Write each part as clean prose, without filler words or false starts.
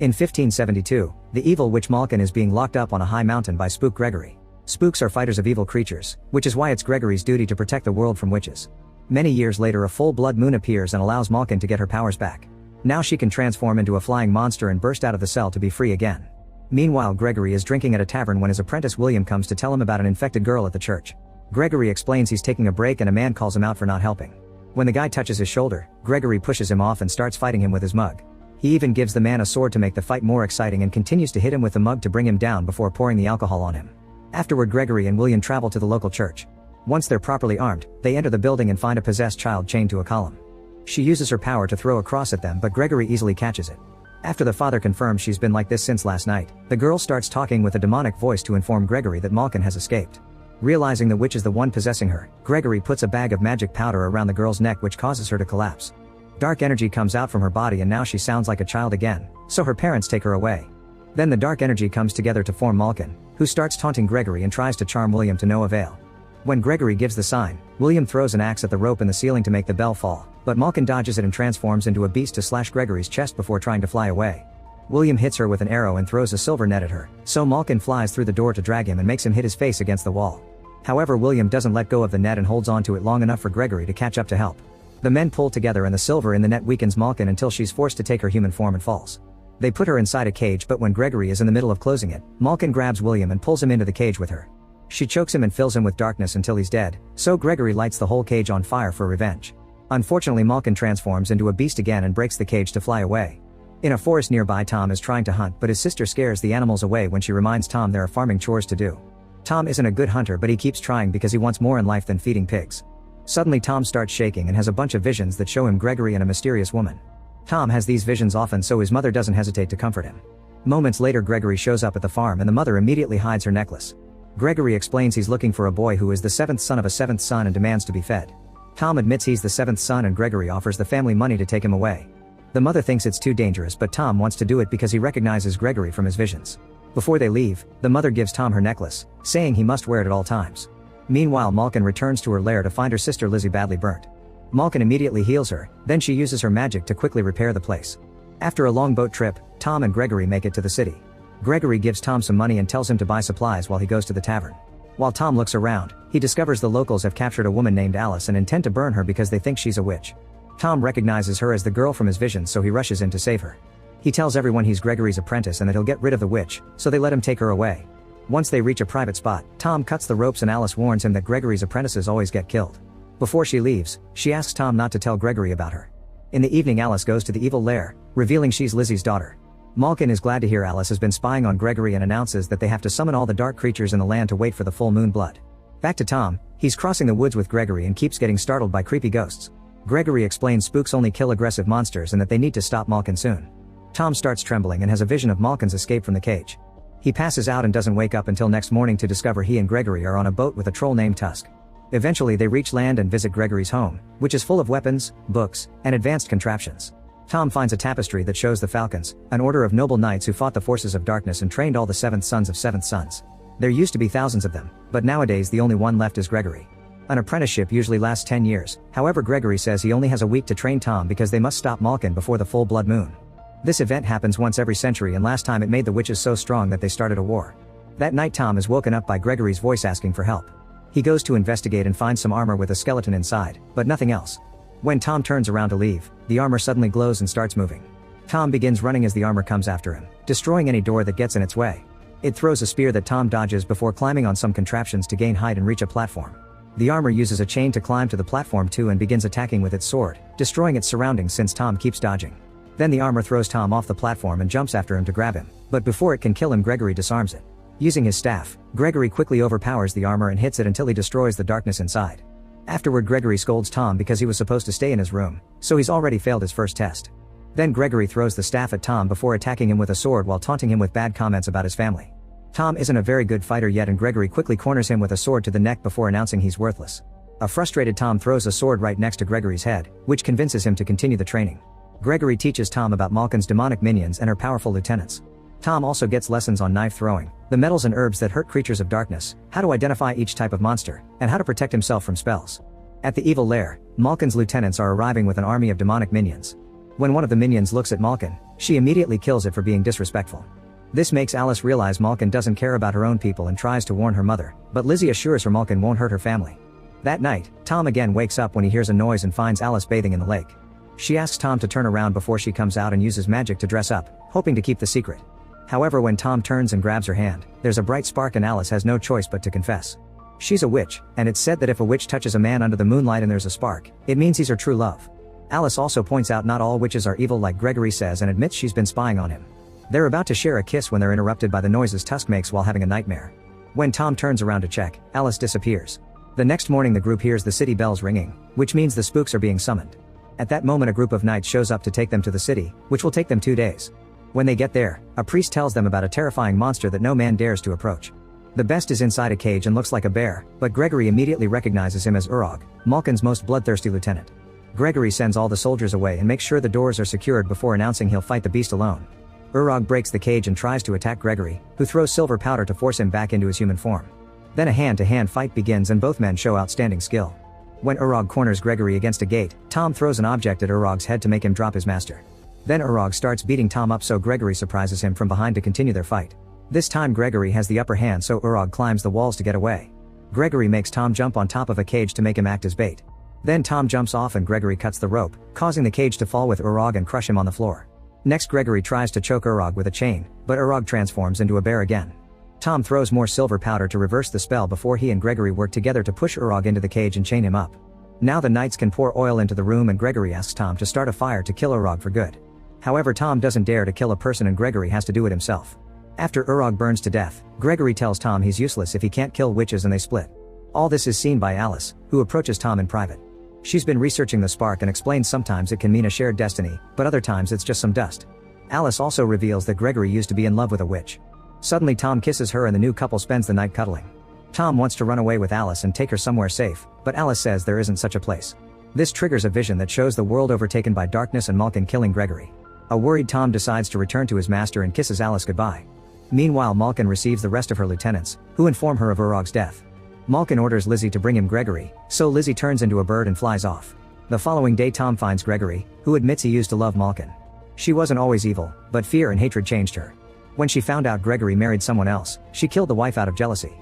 In 1572, the evil witch Malkin is being locked up on a high mountain by Spook Gregory. Spooks are fighters of evil creatures, which is why it's Gregory's duty to protect the world from witches. Many years later, a full blood moon appears and allows Malkin to get her powers back. Now she can transform into a flying monster and burst out of the cell to be free again. Meanwhile, Gregory is drinking at a tavern when his apprentice William comes to tell him about an infected girl at the church. Gregory explains he's taking a break and a man calls him out for not helping. When the guy touches his shoulder, Gregory pushes him off and starts fighting him with his mug. He even gives the man a sword to make the fight more exciting and continues to hit him with the mug to bring him down before pouring the alcohol on him. Afterward, Gregory and William travel to the local church. Once they're properly armed, they enter the building and find a possessed child chained to a column. She uses her power to throw a cross at them, but Gregory easily catches it. After the father confirms she's been like this since last night, the girl starts talking with a demonic voice to inform Gregory that Malkin has escaped. Realizing the witch is the one possessing her, Gregory puts a bag of magic powder around the girl's neck, which causes her to collapse. Dark energy comes out from her body and now she sounds like a child again, so her parents take her away. Then the dark energy comes together to form Malkin, who starts taunting Gregory and tries to charm William to no avail. When Gregory gives the sign, William throws an axe at the rope in the ceiling to make the bell fall, but Malkin dodges it and transforms into a beast to slash Gregory's chest before trying to fly away. William hits her with an arrow and throws a silver net at her, so Malkin flies through the door to drag him and makes him hit his face against the wall. However, William doesn't let go of the net and holds onto it long enough for Gregory to catch up to help. The men pull together and the silver in the net weakens Malkin until she's forced to take her human form and falls. They put her inside a cage, but when Gregory is in the middle of closing it, Malkin grabs William and pulls him into the cage with her. She chokes him and fills him with darkness until he's dead, so Gregory lights the whole cage on fire for revenge. Unfortunately, Malkin transforms into a beast again and breaks the cage to fly away. In a forest nearby, Tom is trying to hunt, but his sister scares the animals away when she reminds Tom there are farming chores to do. Tom isn't a good hunter, but he keeps trying because he wants more in life than feeding pigs. Suddenly Tom starts shaking and has a bunch of visions that show him Gregory and a mysterious woman. Tom has these visions often, so his mother doesn't hesitate to comfort him. Moments later, Gregory shows up at the farm and the mother immediately hides her necklace. Gregory explains he's looking for a boy who is the seventh son of a seventh son and demands to be fed. Tom admits he's the seventh son and Gregory offers the family money to take him away. The mother thinks it's too dangerous, but Tom wants to do it because he recognizes Gregory from his visions. Before they leave, the mother gives Tom her necklace, saying he must wear it at all times. Meanwhile, Malkin returns to her lair to find her sister Lizzie badly burnt. Malkin immediately heals her, then she uses her magic to quickly repair the place. After a long boat trip, Tom and Gregory make it to the city. Gregory gives Tom some money and tells him to buy supplies while he goes to the tavern. While Tom looks around, he discovers the locals have captured a woman named Alice and intend to burn her because they think she's a witch. Tom recognizes her as the girl from his visions, so he rushes in to save her. He tells everyone he's Gregory's apprentice and that he'll get rid of the witch, so they let him take her away. Once they reach a private spot, Tom cuts the ropes and Alice warns him that Gregory's apprentices always get killed. Before she leaves, she asks Tom not to tell Gregory about her. In the evening, Alice goes to the evil lair, revealing she's Lizzie's daughter. Malkin is glad to hear Alice has been spying on Gregory and announces that they have to summon all the dark creatures in the land to wait for the full moon blood. Back to Tom, he's crossing the woods with Gregory and keeps getting startled by creepy ghosts. Gregory explains spooks only kill aggressive monsters and that they need to stop Malkin soon. Tom starts trembling and has a vision of Malkin's escape from the cage. He passes out and doesn't wake up until next morning to discover he and Gregory are on a boat with a troll named Tusk. Eventually they reach land and visit Gregory's home, which is full of weapons, books, and advanced contraptions. Tom finds a tapestry that shows the Falcons, an order of noble knights who fought the forces of darkness and trained all the seventh sons of seventh sons. There used to be thousands of them, but nowadays the only one left is Gregory. An apprenticeship usually lasts 10 years, however Gregory says he only has a week to train Tom because they must stop Malkin before the full blood moon. This event happens once every century, and last time it made the witches so strong that they started a war. That night Tom is woken up by Gregory's voice asking for help. He goes to investigate and finds some armor with a skeleton inside, but nothing else. When Tom turns around to leave, the armor suddenly glows and starts moving. Tom begins running as the armor comes after him, destroying any door that gets in its way. It throws a spear that Tom dodges before climbing on some contraptions to gain height and reach a platform. The armor uses a chain to climb to the platform too and begins attacking with its sword, destroying its surroundings since Tom keeps dodging. Then the armor throws Tom off the platform and jumps after him to grab him, but before it can kill him, Gregory disarms it. Using his staff, Gregory quickly overpowers the armor and hits it until he destroys the darkness inside. Afterward, Gregory scolds Tom because he was supposed to stay in his room, so he's already failed his first test. Then Gregory throws the staff at Tom before attacking him with a sword while taunting him with bad comments about his family. Tom isn't a very good fighter yet, and Gregory quickly corners him with a sword to the neck before announcing he's worthless. A frustrated Tom throws a sword right next to Gregory's head, which convinces him to continue the training. Gregory teaches Tom about Malkin's demonic minions and her powerful lieutenants. Tom also gets lessons on knife throwing, the metals and herbs that hurt creatures of darkness, how to identify each type of monster, and how to protect himself from spells. At the evil lair, Malkin's lieutenants are arriving with an army of demonic minions. When one of the minions looks at Malkin, she immediately kills it for being disrespectful. This makes Alice realize Malkin doesn't care about her own people and tries to warn her mother, but Lizzie assures her Malkin won't hurt her family. That night, Tom again wakes up when he hears a noise and finds Alice bathing in the lake. She asks Tom to turn around before she comes out and uses magic to dress up, hoping to keep the secret. However, when Tom turns and grabs her hand, there's a bright spark and Alice has no choice but to confess. She's a witch, and it's said that if a witch touches a man under the moonlight and there's a spark, it means he's her true love. Alice also points out not all witches are evil like Gregory says and admits she's been spying on him. They're about to share a kiss when they're interrupted by the noises Tusk makes while having a nightmare. When Tom turns around to check, Alice disappears. The next morning the group hears the city bells ringing, which means the spooks are being summoned. At that moment a group of knights shows up to take them to the city, which will take them 2 days. When they get there, a priest tells them about a terrifying monster that no man dares to approach. The best is inside a cage and looks like a bear, but Gregory immediately recognizes him as Urog, Malkin's most bloodthirsty lieutenant. Gregory sends all the soldiers away and makes sure the doors are secured before announcing he'll fight the beast alone. Urog breaks the cage and tries to attack Gregory, who throws silver powder to force him back into his human form. Then a hand-to-hand fight begins and both men show outstanding skill. When Urog corners Gregory against a gate, Tom throws an object at Urog's head to make him drop his master. Then Urog starts beating Tom up so Gregory surprises him from behind to continue their fight. This time Gregory has the upper hand so Urog climbs the walls to get away. Gregory makes Tom jump on top of a cage to make him act as bait. Then Tom jumps off and Gregory cuts the rope, causing the cage to fall with Urog and crush him on the floor. Next Gregory tries to choke Urog with a chain, but Urog transforms into a bear again. Tom throws more silver powder to reverse the spell before he and Gregory work together to push Urog into the cage and chain him up. Now the knights can pour oil into the room and Gregory asks Tom to start a fire to kill Urog for good. However, Tom doesn't dare to kill a person and Gregory has to do it himself. After Urog burns to death, Gregory tells Tom he's useless if he can't kill witches and they split. All this is seen by Alice, who approaches Tom in private. She's been researching the spark and explains sometimes it can mean a shared destiny, but other times it's just some dust. Alice also reveals that Gregory used to be in love with a witch. Suddenly Tom kisses her and the new couple spends the night cuddling. Tom wants to run away with Alice and take her somewhere safe, but Alice says there isn't such a place. This triggers a vision that shows the world overtaken by darkness and Malkin killing Gregory. A worried Tom decides to return to his master and kisses Alice goodbye. Meanwhile Malkin receives the rest of her lieutenants, who inform her of Urog's death. Malkin orders Lizzie to bring him Gregory, so Lizzie turns into a bird and flies off. The following day Tom finds Gregory, who admits he used to love Malkin. She wasn't always evil, but fear and hatred changed her. When she found out Gregory married someone else, she killed the wife out of jealousy.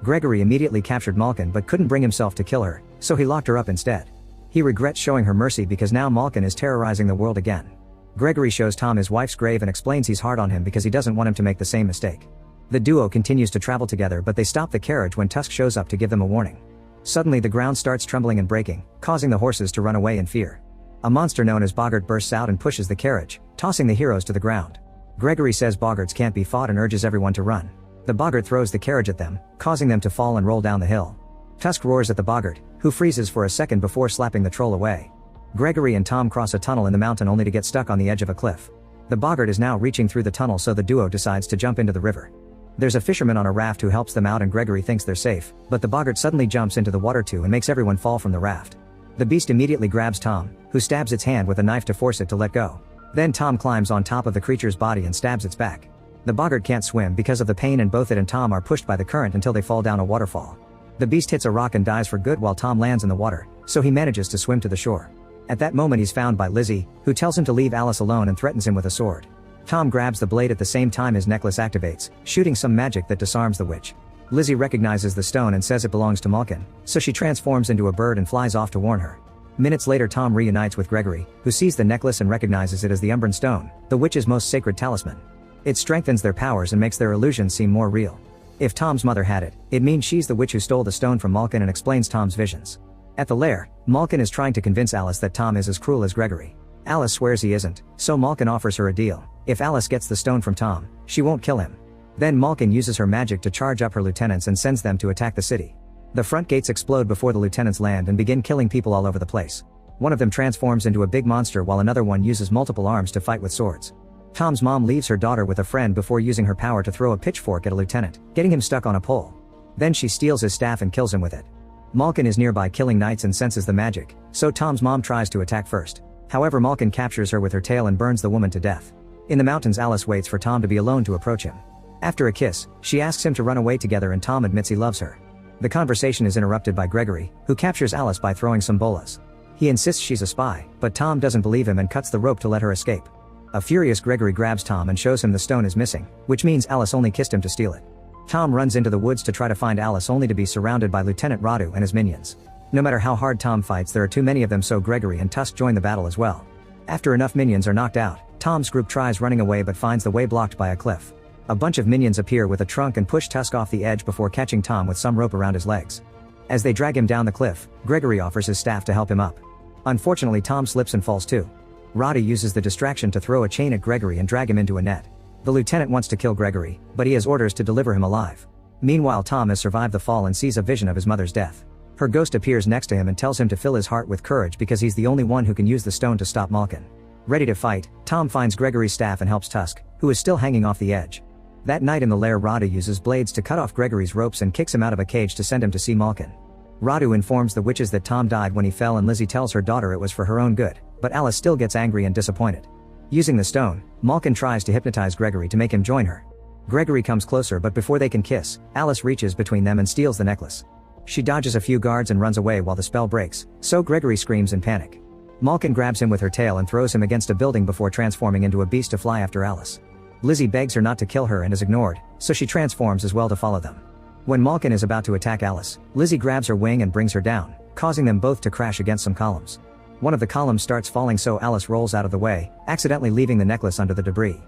Gregory immediately captured Malkin but couldn't bring himself to kill her, so he locked her up instead. He regrets showing her mercy because now Malkin is terrorizing the world again. Gregory shows Tom his wife's grave and explains he's hard on him because he doesn't want him to make the same mistake. The duo continues to travel together but they stop the carriage when Tusk shows up to give them a warning. Suddenly the ground starts trembling and breaking, causing the horses to run away in fear. A monster known as Boggart bursts out and pushes the carriage, tossing the heroes to the ground. Gregory says Boggarts can't be fought and urges everyone to run. The Boggart throws the carriage at them, causing them to fall and roll down the hill. Tusk roars at the Boggart, who freezes for a second before slapping the troll away. Gregory and Tom cross a tunnel in the mountain only to get stuck on the edge of a cliff. The Boggart is now reaching through the tunnel so the duo decides to jump into the river. There's a fisherman on a raft who helps them out and Gregory thinks they're safe, but the Boggart suddenly jumps into the water too and makes everyone fall from the raft. The beast immediately grabs Tom, who stabs its hand with a knife to force it to let go. Then Tom climbs on top of the creature's body and stabs its back. The Boggart can't swim because of the pain and both it and Tom are pushed by the current until they fall down a waterfall. The beast hits a rock and dies for good while Tom lands in the water, so he manages to swim to the shore. At that moment he's found by Lizzie, who tells him to leave Alice alone and threatens him with a sword. Tom grabs the blade at the same time his necklace activates, shooting some magic that disarms the witch. Lizzie recognizes the stone and says it belongs to Malkin, so she transforms into a bird and flies off to warn her. Minutes later Tom reunites with Gregory, who sees the necklace and recognizes it as the Umbran Stone, the witch's most sacred talisman. It strengthens their powers and makes their illusions seem more real. If Tom's mother had it, it means she's the witch who stole the stone from Malkin and explains Tom's visions. At the lair, Malkin is trying to convince Alice that Tom is as cruel as Gregory. Alice swears he isn't, so Malkin offers her a deal. If Alice gets the stone from Tom, she won't kill him. Then Malkin uses her magic to charge up her lieutenants and sends them to attack the city. The front gates explode before the lieutenants land and begin killing people all over the place. One of them transforms into a big monster while another one uses multiple arms to fight with swords. Tom's mom leaves her daughter with a friend before using her power to throw a pitchfork at a lieutenant, getting him stuck on a pole. Then she steals his staff and kills him with it. Malkin is nearby killing knights and senses the magic, so Tom's mom tries to attack first. However, Malkin captures her with her tail and burns the woman to death. In the mountains Alice waits for Tom to be alone to approach him. After a kiss, she asks him to run away together and Tom admits he loves her. The conversation is interrupted by Gregory, who captures Alice by throwing some bolas. He insists she's a spy, but Tom doesn't believe him and cuts the rope to let her escape. A furious Gregory grabs Tom and shows him the stone is missing, which means Alice only kissed him to steal it. Tom runs into the woods to try to find Alice only to be surrounded by Lieutenant Radu and his minions. No matter how hard Tom fights, there are too many of them, so Gregory and Tusk join the battle as well. After enough minions are knocked out, Tom's group tries running away but finds the way blocked by a cliff. A bunch of minions appear with a trunk and push Tusk off the edge before catching Tom with some rope around his legs. As they drag him down the cliff, Gregory offers his staff to help him up. Unfortunately, Tom slips and falls too. Radu uses the distraction to throw a chain at Gregory and drag him into a net. The lieutenant wants to kill Gregory, but he has orders to deliver him alive. Meanwhile, Tom has survived the fall and sees a vision of his mother's death. Her ghost appears next to him and tells him to fill his heart with courage because he's the only one who can use the stone to stop Malkin. Ready to fight, Tom finds Gregory's staff and helps Tusk, who is still hanging off the edge. That night in the lair, Radu uses blades to cut off Gregory's ropes and kicks him out of a cage to send him to see Malkin. Radu informs the witches that Tom died when he fell, and Lizzie tells her daughter it was for her own good, but Alice still gets angry and disappointed. Using the stone, Malkin tries to hypnotize Gregory to make him join her. Gregory comes closer, but before they can kiss, Alice reaches between them and steals the necklace. She dodges a few guards and runs away while the spell breaks, so Gregory screams in panic. Malkin grabs him with her tail and throws him against a building before transforming into a beast to fly after Alice. Lizzie begs her not to kill her and is ignored, so she transforms as well to follow them. When Malkin is about to attack Alice, Lizzie grabs her wing and brings her down, causing them both to crash against some columns. One of the columns starts falling, so Alice rolls out of the way, accidentally leaving the necklace under the debris.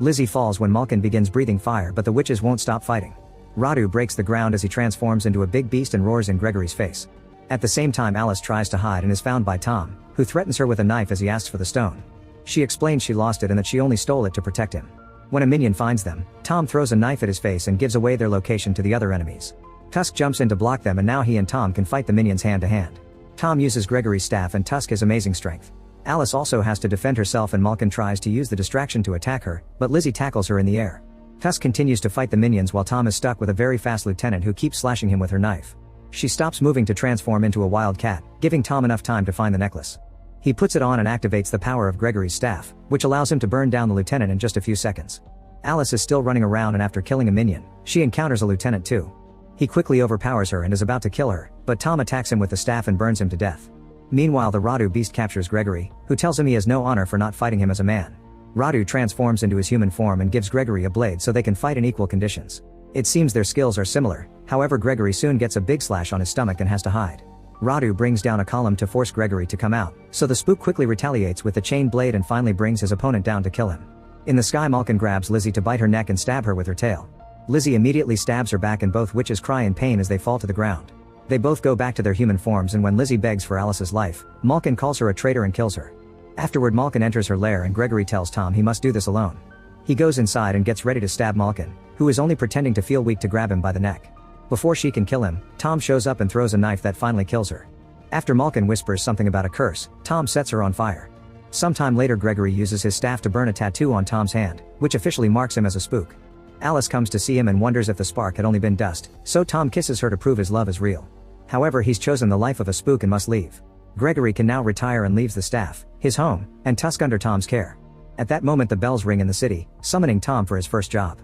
Lizzie falls when Malkin begins breathing fire, but the witches won't stop fighting. Radu breaks the ground as he transforms into a big beast and roars in Gregory's face. At the same time, Alice tries to hide and is found by Tom, who threatens her with a knife as he asks for the stone. She explains she lost it and that she only stole it to protect him. When a minion finds them, Tom throws a knife at his face and gives away their location to the other enemies. Tusk jumps in to block them, and now he and Tom can fight the minions hand to hand. Tom uses Gregory's staff and Tusk his amazing strength. Alice also has to defend herself, and Malkin tries to use the distraction to attack her, but Lizzie tackles her in the air. Tusk continues to fight the minions while Tom is stuck with a very fast lieutenant who keeps slashing him with her knife. She stops moving to transform into a wild cat, giving Tom enough time to find the necklace. He puts it on and activates the power of Gregory's staff, which allows him to burn down the lieutenant in just a few seconds. Alice is still running around, and after killing a minion, she encounters a lieutenant too. He quickly overpowers her and is about to kill her, but Tom attacks him with the staff and burns him to death. Meanwhile, the Radu beast captures Gregory, who tells him he has no honor for not fighting him as a man. Radu transforms into his human form and gives Gregory a blade so they can fight in equal conditions. It seems their skills are similar, however Gregory soon gets a big slash on his stomach and has to hide. Radu brings down a column to force Gregory to come out, so the spook quickly retaliates with the chain blade and finally brings his opponent down to kill him. In the sky, Malkin grabs Lizzie to bite her neck and stab her with her tail. Lizzie immediately stabs her back, and both witches cry in pain as they fall to the ground. They both go back to their human forms, and when Lizzie begs for Alice's life, Malkin calls her a traitor and kills her. Afterward, Malkin enters her lair and Gregory tells Tom he must do this alone. He goes inside and gets ready to stab Malkin, who is only pretending to feel weak, to grab him by the neck. Before she can kill him, Tom shows up and throws a knife that finally kills her. After Malkin whispers something about a curse, Tom sets her on fire. Sometime later, Gregory uses his staff to burn a tattoo on Tom's hand, which officially marks him as a spook. Alice comes to see him and wonders if the spark had only been dust, so Tom kisses her to prove his love is real. However, he's chosen the life of a spook and must leave. Gregory can now retire and leaves the staff, his home, and Tusk under Tom's care. At that moment, the bells ring in the city, summoning Tom for his first job.